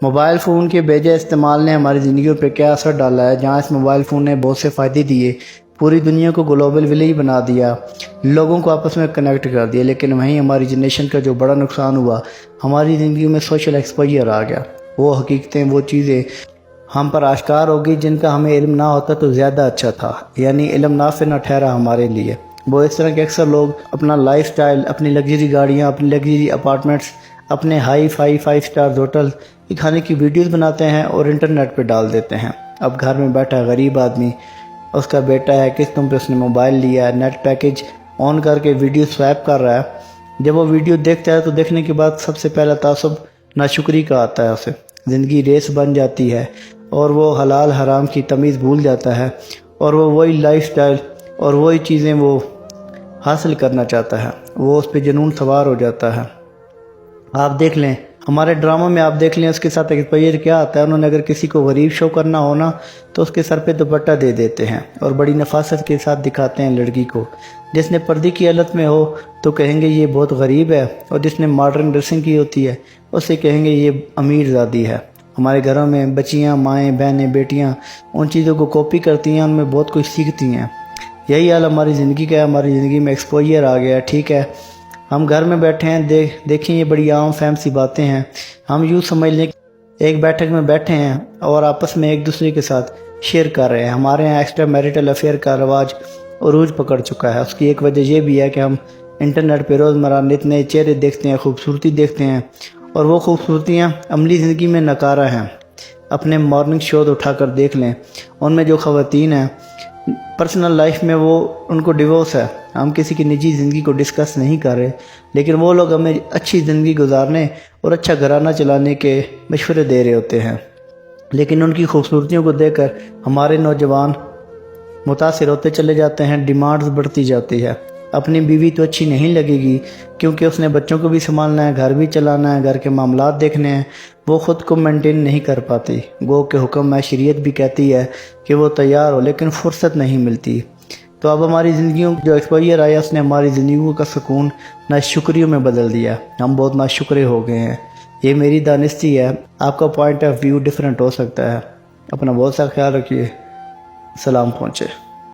Mobile phone کے بیجا استعمال نے ہماری زندگیوں پہ کیا اثر ڈالا ہے؟ جہاں اس موبائل فون نے بہت سے فائدے دیے، پوری دنیا کو گلوبل ولیج بنا دیا، لوگوں کو آپس میں کنیکٹ کر دیا، لیکن وہیں ہماری جنریشن کا جو بڑا نقصان ہوا، ہماری زندگی میں سوشل ایکسپوجر آ گیا۔ وہ حقیقتیں، وہ چیزیں ہم پر آشکار ہوگی جن کا ہمیں علم نہ ہوتا تو زیادہ اچھا تھا، یعنی علم نافع نہ ٹھہرا ہمارے لیے۔ وہ اس طرح کے اکثر لوگ اپنا لائف سٹائل، اپنی لگژری گاڑیاں، اپنی لگژری اپارٹمنٹس، اپنے ہائی فائی 5 سٹار ہوٹل کی کھانے کی ویڈیوز بناتے ہیں اور انٹرنیٹ پہ ڈال دیتے ہیں۔ اب گھر میں بیٹھا غریب آدمی، اس کا بیٹا ہے، قسطوں پہ اس نے موبائل لیا ہے، نیٹ پیکج آن کر کے ویڈیو سوائپ کر رہا ہے۔ جب وہ ویڈیو دیکھتا ہے تو دیکھنے کے بعد سب سے پہلا تعصب ناشکری کا آتا ہے اسے، زندگی ریس بن جاتی ہے اور وہ حلال حرام کی تمیز بھول جاتا ہے، اور وہ وہی لائف سٹائل اور وہی چیزیں وہ حاصل کرنا چاہتا ہے، وہ اس پہ جنون سوار ہو جاتا ہے۔ آپ دیکھ لیں ہمارے ڈراموں میں، آپ دیکھ لیں اس کے ساتھ ایکسپوجر کیا آتا ہے۔ انہوں نے اگر کسی کو غریب شو کرنا ہونا تو اس کے سر پہ دوپٹہ دے دیتے ہیں اور بڑی نفاست کے ساتھ دکھاتے ہیں لڑکی کو۔ جس نے پردے کی حالت میں ہو تو کہیں گے یہ بہت غریب ہے، اور جس نے ماڈرن ڈریسنگ کی ہوتی ہے اسے کہیں گے یہ امیر زادی ہے۔ ہمارے گھروں میں بچیاں، مائیں، بہنیں، بیٹیاں ان چیزوں کو کاپی کرتی ہیں، ان میں بہت کچھ سیکھتی ہیں۔ یہی حال ہماری زندگی کا ہے، ہماری زندگی میں ایکسپوجر آ گیا ہے۔ ٹھیک ہے، ہم گھر میں بیٹھے ہیں، دیکھیں یہ بڑی عام فہم سی باتیں ہیں۔ ہم یوں سمجھ لیں کہ ایک بیٹھک میں بیٹھے ہیں اور آپس میں ایک دوسرے کے ساتھ شیئر کر رہے ہیں۔ ہمارے یہاں ایکسٹرا میریٹل افیئر کا رواج عروج پکڑ چکا ہے۔ اس کی ایک وجہ یہ بھی ہے کہ ہم انٹرنیٹ پہ روزمرہ نت نئے چہرے دیکھتے ہیں، خوبصورتی دیکھتے ہیں، اور وہ خوبصورتیاں عملی زندگی میں نکارہ ہیں۔ اپنے مارننگ شوز اٹھا کر دیکھ لیں، ان میں جو خواتین ہیں پرسنل لائف میں وہ ان کو ڈیورس ہے، ہم کسی کی نجی زندگی کو ڈسکس نہیں کر رہے، لیکن وہ لوگ ہمیں اچھی زندگی گزارنے اور اچھا گھرانہ چلانے کے مشورے دے رہے ہوتے ہیں، لیکن ان کی خوبصورتیوں کو دیکھ کر ہمارے نوجوان متاثر ہوتے چلے جاتے ہیں، ڈیمانڈز بڑھتی جاتی ہے۔ اپنی بیوی تو اچھی نہیں لگے گی کیونکہ اس نے بچوں کو بھی سنبھالنا ہے، گھر بھی چلانا ہے، گھر کے معاملات دیکھنے ہیں، وہ خود کو مینٹین نہیں کر پاتی۔ گو کہ حکم ہے، شریعت بھی کہتی ہے کہ وہ تیار ہو، لیکن فرصت نہیں ملتی۔ تو اب ہماری زندگیوں جو ایکسپوجر آیا اس نے ہماری زندگیوں کا سکون ناشکریوں میں بدل دیا، ہم بہت ناشکرے ہو گئے ہیں۔ یہ میری دانستی ہے، آپ کا پوائنٹ آف ویو ڈیفرنٹ ہو سکتا ہے۔ اپنا بہت سا خیال رکھیے، سلام پہنچے۔